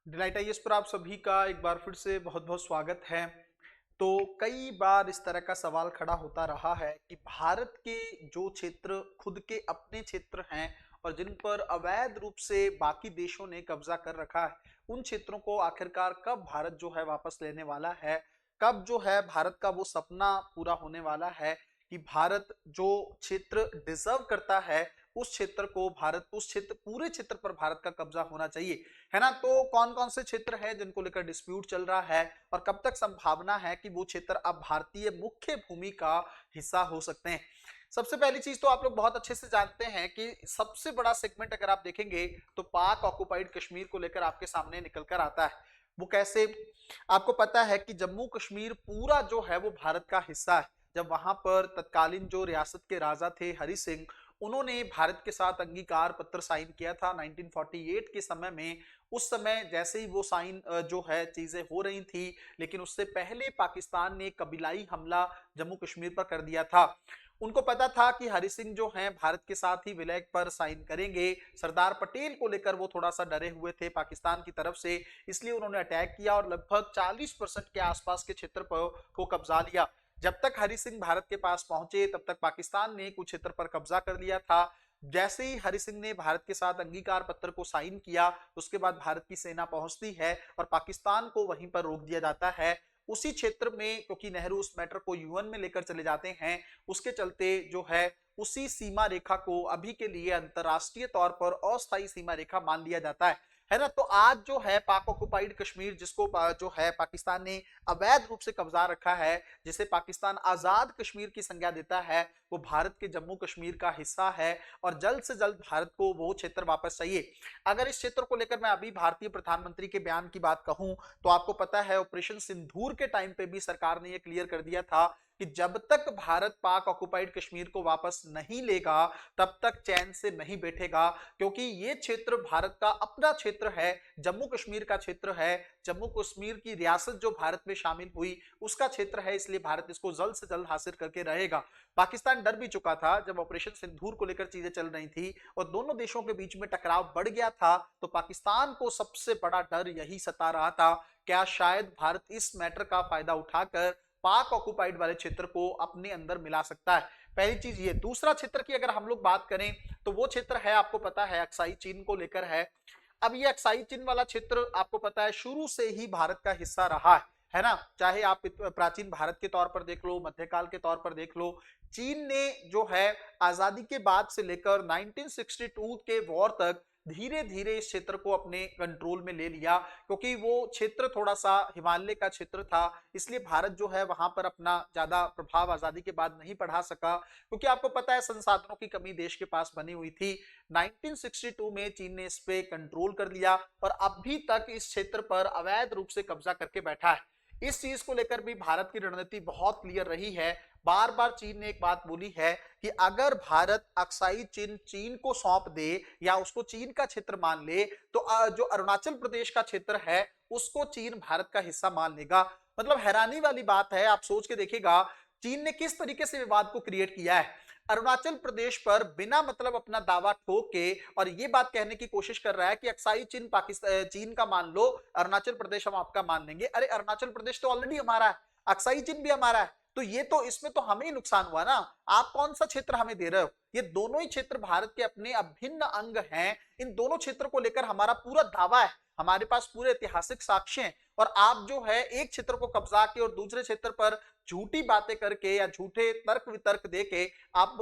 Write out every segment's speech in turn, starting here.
Delight IAS पर आप सभी का एक बार फिर से बहुत बहुत स्वागत है। तो कई बार इस तरह का सवाल खड़ा होता रहा है कि भारत के जो क्षेत्र खुद के अपने क्षेत्र हैं और जिन पर अवैध रूप से बाकी देशों ने कब्जा कर रखा है, उन क्षेत्रों को आखिरकार कब भारत जो है वापस लेने वाला है। कब जो है भारत का वो सपना पूरा होने वाला है कि भारत जो क्षेत्र डिजर्व करता है उस क्षेत्र को भारत उस क्षेत्र पूरे क्षेत्र पर भारत का कब्जा होना चाहिए, है ना। तो कौन कौन से क्षेत्र हैं जिनको लेकर डिस्प्यूट चल रहा है और कब तक संभावना है कि वो क्षेत्र अब भारतीय मुख्य भूमि का हिस्सा हो सकते हैं। सबसे पहली चीज तो आप लोग बहुत अच्छे से जानते हैं कि सबसे बड़ा सेगमेंट अगर आप देखेंगे तो पाक ऑक्युपाइड कश्मीर को लेकर आपके सामने निकल कर आता है। वो कैसे? आपको पता है कि जम्मू कश्मीर पूरा जो है वो भारत का हिस्सा है। जब वहां पर तत्कालीन जो रियासत के राजा थे हरि सिंह, उन्होंने भारत के साथ अंगीकार पत्र साइन किया था 1948 के समय में। उस समय जैसे ही वो साइन जो है चीजें हो रही थी, लेकिन उससे पहले पाकिस्तान ने कबीलाई हमला जम्मू कश्मीर पर कर दिया था। उनको पता था कि हरि सिंह जो हैं भारत के साथ ही विलय पर साइन करेंगे। सरदार पटेल को लेकर वो थोड़ा सा डरे हुए थे पाकिस्तान की तरफ से, इसलिए उन्होंने अटैक किया और लगभग 40% के आसपास के क्षेत्र को कब्जा लिया। जब तक हरि सिंह भारत के पास पहुंचे तब तक पाकिस्तान ने कुछ क्षेत्र पर कब्जा कर लिया था। जैसे ही हरि सिंह ने भारत के साथ अंगीकार पत्र को साइन किया, उसके बाद भारत की सेना पहुंचती है और पाकिस्तान को वहीं पर रोक दिया जाता है। उसी क्षेत्र में, क्योंकि नेहरू उस मैटर को यूएन में लेकर चले जाते हैं, उसके चलते जो है उसी सीमा रेखा को अभी के लिए अंतरराष्ट्रीय तौर पर अस्थायी सीमा रेखा मान लिया जाता है ना। तो आज जो है पाक ऑक्युपाइड कश्मीर, जिसको जो है पाकिस्तान ने अवैध रूप से कब्जा रखा है, जिसे पाकिस्तान आजाद कश्मीर की संज्ञा देता है, वो भारत के जम्मू कश्मीर का हिस्सा है और जल्द से जल्द भारत को वो क्षेत्र वापस चाहिए। अगर इस क्षेत्र को लेकर मैं अभी भारतीय प्रधानमंत्री के बयान की बात कहूं तो आपको पता है ऑपरेशन सिंदूर के टाइम पे भी सरकार ने ये क्लियर कर दिया था कि जब तक भारत पाक ऑक्युपाइड कश्मीर को वापस नहीं लेगा तब तक चैन से नहीं बैठेगा, क्योंकि ये क्षेत्र भारत का अपना क्षेत्र है, जम्मू कश्मीर का क्षेत्र है। जम्मू कश्मीर की रियासत जो भारत में शामिल हुई उसका क्षेत्र है, इसलिए भारत इसको जल्द से जल्द हासिल करके रहेगा। पाकिस्तान डर भी चुका था जब ऑपरेशन सिंदूर को लेकर चीजें चल रही थी और दोनों देशों के बीच में टकराव बढ़ गया था, तो पाकिस्तान को सबसे बड़ा डर यही सता रहा था, क्या शायद भारत इस मैटर का फायदा उठाकर पाक ऑक्युपाइड वाले क्षेत्र को अपने अंदर मिला सकता है। पहली चीज ये। दूसरा क्षेत्र की अगर हम लोग बात करें तो वो क्षेत्र है, आपको पता है, अक्साई चीन को लेकर है। अब ये अक्साई चीन वाला क्षेत्र आपको पता है शुरू से ही भारत का हिस्सा रहा है ना। चाहे आप प्राचीन भारत के तौर पर देख लो, मध्यकाल के तौर पर देख लो, चीन ने जो है आजादी के बाद से लेकर 1962 के वॉर तक धीरे धीरे इस क्षेत्र को अपने कंट्रोल में ले लिया, क्योंकि वो क्षेत्र थोड़ा सा हिमालय का क्षेत्र था, इसलिए भारत जो है वहां पर अपना ज्यादा प्रभाव आजादी के बाद नहीं बढ़ा सका, क्योंकि आपको पता है संसाधनों की कमी देश के पास बनी हुई थी। 1962 में चीन ने इस पे कंट्रोल कर लिया और अभी तक इस क्षेत्र पर अवैध रूप से कब्जा करके बैठा है। इस चीज को लेकर भी भारत की रणनीति बहुत क्लियर रही है। बार बार चीन ने एक बात बोली है कि अगर भारत अक्साई चीन चीन को सौंप दे या उसको चीन का क्षेत्र मान ले तो जो अरुणाचल प्रदेश का क्षेत्र है उसको चीन भारत का हिस्सा मान लेगा। मतलब हैरानी वाली बात है, आप सोच के देखिएगा चीन ने किस तरीके से विवाद को क्रिएट किया है। अरुणाचल प्रदेश पर बिना मतलब अपना दावा ठोक के और ये बात कहने की कोशिश कर रहा है कि अक्साई चीन पाकिस्तान चीन का मान लो, अरुणाचल प्रदेश हम आपका मान लेंगे। अरे अरुणाचल प्रदेश तो ऑलरेडी हमारा है, अक्साई चीन भी हमारा है, तो ये तो इसमें तो हमें ही नुकसान हुआ ना। आप कौन सा क्षेत्र हमें दे रहे हो? ये दोनों ही क्षेत्र भारत के अपने अभिन्न अंग हैं। इन दोनों क्षेत्र को लेकर हमारा पूरा दावा है, हमारे पास पूरे ऐतिहासिक साक्ष्य हैं, और आप जो है एक क्षेत्र को कब्जा के और दूसरे क्षेत्र पर झूठी बातें करके या झूठे तर्क वितर्क देके आप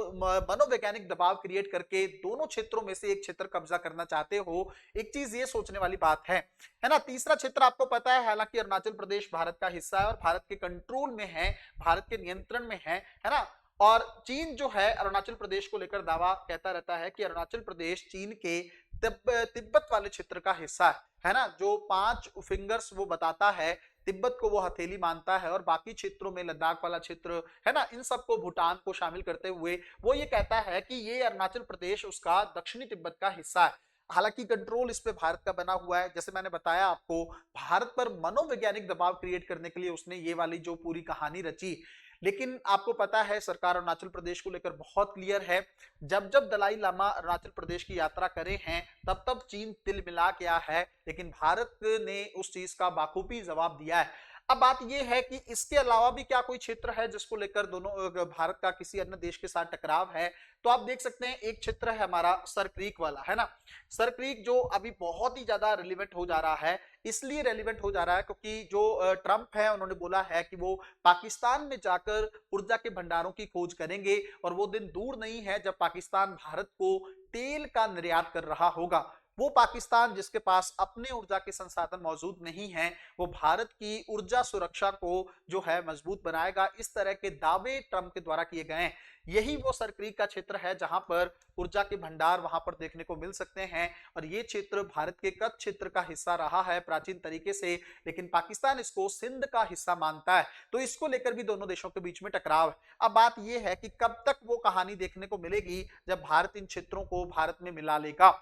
मनोवैज्ञानिक दबाव क्रिएट करके दोनों क्षेत्रों में से एक क्षेत्र कब्जा करना चाहते हो। एक चीज ये सोचने वाली बात है ना। तीसरा क्षेत्र आपको पता है, हालांकि अरुणाचल प्रदेश भारत का हिस्सा है और भारत के कंट्रोल में है, भारत के नियंत्रण में है ना। और चीन जो है अरुणाचल प्रदेश को लेकर दावा कहता रहता है कि अरुणाचल प्रदेश चीन के तिब्बत वाले क्षेत्र का हिस्सा है ना। जो 5 फिंगर्स वो बताता है, तिब्बत को वो हथेली मानता है और बाकी क्षेत्रों में लद्दाख वाला क्षेत्र है ना, इन सबको भूटान को शामिल करते हुए वो ये कहता है कि ये अरुणाचल प्रदेश उसका दक्षिणी तिब्बत का हिस्सा है। हालांकि कंट्रोल इस पे भारत का बना हुआ है। जैसे मैंने बताया आपको, भारत पर मनोवैज्ञानिक दबाव क्रिएट करने के लिए उसने ये वाली जो पूरी कहानी रची। लेकिन आपको पता है सरकार अरुणाचल प्रदेश को लेकर बहुत क्लियर है। जब जब दलाई लामा अरुणाचल प्रदेश की यात्रा करे हैं तब तब चीन तिल मिला गया है, लेकिन भारत ने उस चीज का बाखूबी जवाब दिया है। अब बात यह है कि इसके अलावा भी क्या कोई क्षेत्र है जिसको लेकर दोनों भारत का किसी अन्य देश के साथ टकराव है? तो आप देख सकते हैं एक क्षेत्र है हमारा सर क्रीक वाला, है ना। सर क्रीक जो अभी बहुत ही ज्यादा रिलेवेंट हो जा रहा है, इसलिए रेलिवेंट हो जा रहा है क्योंकि जो ट्रंप है उन्होंने बोला है कि वो पाकिस्तान में जाकर ऊर्जा के भंडारों की खोज करेंगे और वो दिन दूर नहीं है जब पाकिस्तान भारत को तेल का निर्यात कर रहा होगा। वो पाकिस्तान जिसके पास अपने ऊर्जा के संसाधन मौजूद नहीं हैं, वो भारत की ऊर्जा सुरक्षा को जो है मजबूत बनाएगा। इस तरह के दावे ट्रंप के द्वारा किए गए हैं। यही वो सर क्रीक का क्षेत्र है जहां पर ऊर्जा के भंडार वहां पर देखने को मिल सकते हैं और ये क्षेत्र भारत के कच्छ क्षेत्र का हिस्सा रहा है प्राचीन तरीके से, लेकिन पाकिस्तान इसको सिंध का हिस्सा मानता है। तो इसको लेकर भी दोनों देशों के बीच में टकराव है। अब बात यह है कि कब तक वो कहानी देखने को मिलेगी जब भारत इन क्षेत्रों को भारत में मिला लेगा।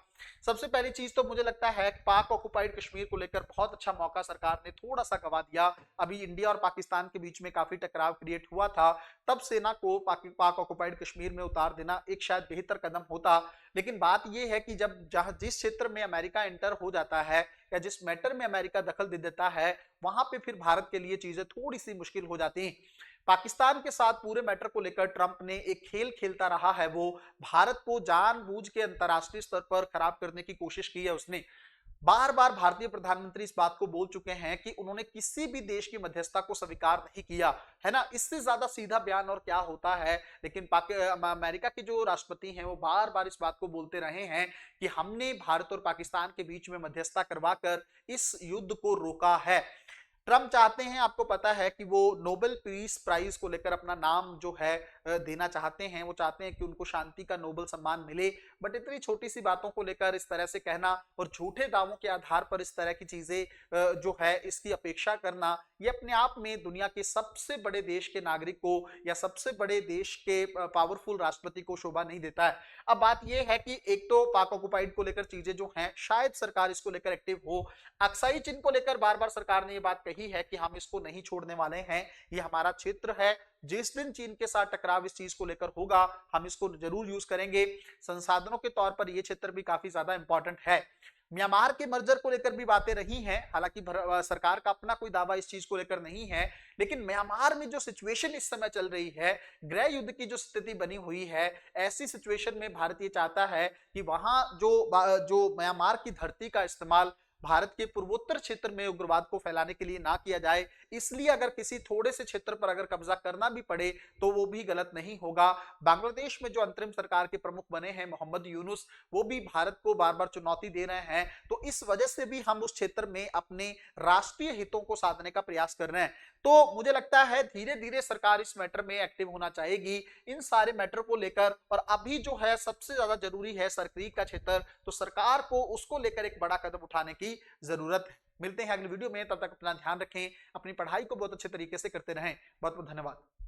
सबसे पहली चीज तो मुझे लगता है पाक ऑक्युपाइड कश्मीर को लेकर बहुत अच्छा मौका सरकार ने थोड़ा सा गवा दिया। अभी इंडिया और पाकिस्तान के बीच में काफी टकराव क्रिएट हुआ था, तब सेना को पाक ऑक्युपाइड कश्मीर में उतार देना एक शायद बेहतर कदम होता। लेकिन बात यह है कि जब जहां जिस क्षेत्र में अमेरिका एंटर हो जाता है या जिस मैटर में अमेरिका दखल दे देता है, वहां पे फिर भारत के लिए चीजें थोड़ी सी मुश्किल हो जाती हैं। पाकिस्तान के साथ पूरे मैटर को लेकर ट्रंप ने एक खेल खेलता रहा है, वो भारत को जानबूझ के अंतरराष्ट्रीय स्तर पर खराब करने की कोशिश की है। उसने बार बार भारतीय प्रधानमंत्री इस बात को बोल चुके हैं कि उन्होंने किसी भी देश की मध्यस्थता को स्वीकार नहीं किया, है ना। इससे ज्यादा सीधा बयान और क्या होता है। लेकिन अमेरिका के जो राष्ट्रपति हैं वो बार बार इस बात को बोलते रहे हैं कि हमने भारत और पाकिस्तान के बीच में मध्यस्थता करवाकर इस युद्ध को रोका है। ट्रम्प चाहते हैं, आपको पता है कि वो नोबेल पीस प्राइज को लेकर अपना नाम जो है देना चाहते हैं। वो चाहते हैं कि उनको शांति का नोबेल सम्मान मिले, बट इतनी छोटी सी बातों को लेकर इस तरह से कहना और झूठे दावों के आधार पर इस तरह की चीजें जो है इसकी अपेक्षा करना, ये अपने आप में दुनिया के सबसे बड़े देश के नागरिक को या सबसे बड़े देश के पावरफुल राष्ट्रपति को शोभा नहीं देता है। अब बात यह है कि एक तो पाक ऑक्युपाइड को लेकर चीजें जो हैं शायद सरकार इसको लेकर एक्टिव हो। अक्साई चिन्ह को लेकर बार बार सरकार ने ये बात कही है कि हम इसको नहीं छोड़ने वाले हैं, ये हमारा क्षेत्र है। जिस दिन चीन के साथ टकराव इस चीज को लेकर होगा हम इसको जरूर यूज करेंगे। संसाधनों के तौर पर यह क्षेत्र भी काफी ज्यादा इंपॉर्टेंट है। म्यांमार के मर्जर को लेकर भी बातें रही हैं, हालांकि सरकार का अपना कोई दावा इस चीज को लेकर नहीं है। लेकिन म्यांमार में जो सिचुएशन इस समय चल रही है, गृह युद्ध की जो स्थिति बनी हुई है, ऐसी सिचुएशन में भारत ये चाहता है कि वहां जो म्यांमार की धरती का इस्तेमाल भारत के पूर्वोत्तर क्षेत्र में उग्रवाद को फैलाने के लिए ना किया जाए। इसलिए अगर किसी थोड़े से क्षेत्र पर अगर कब्जा करना भी पड़े तो वो भी गलत नहीं होगा। बांग्लादेश में जो अंतरिम सरकार के प्रमुख बने हैं मोहम्मद यूनुस, वो भी भारत को बार बार चुनौती दे रहे हैं। तो इस वजह से भी हम उस क्षेत्र में अपने राष्ट्रीय हितों को साधने का प्रयास कर रहे हैं। तो मुझे लगता है धीरे धीरे सरकार इस मैटर में एक्टिव होना चाहेगी इन सारे मैटर को लेकर। और अभी जो है सबसे ज्यादा जरूरी है सर क्रीक का क्षेत्र, तो सरकार को उसको लेकर एक बड़ा कदम उठाने की जरूरत है। मिलते हैं अगली वीडियो में, तब तक अपना ध्यान रखें, अपनी पढ़ाई को बहुत अच्छे तरीके से करते रहें। बहुत बहुत धन्यवाद।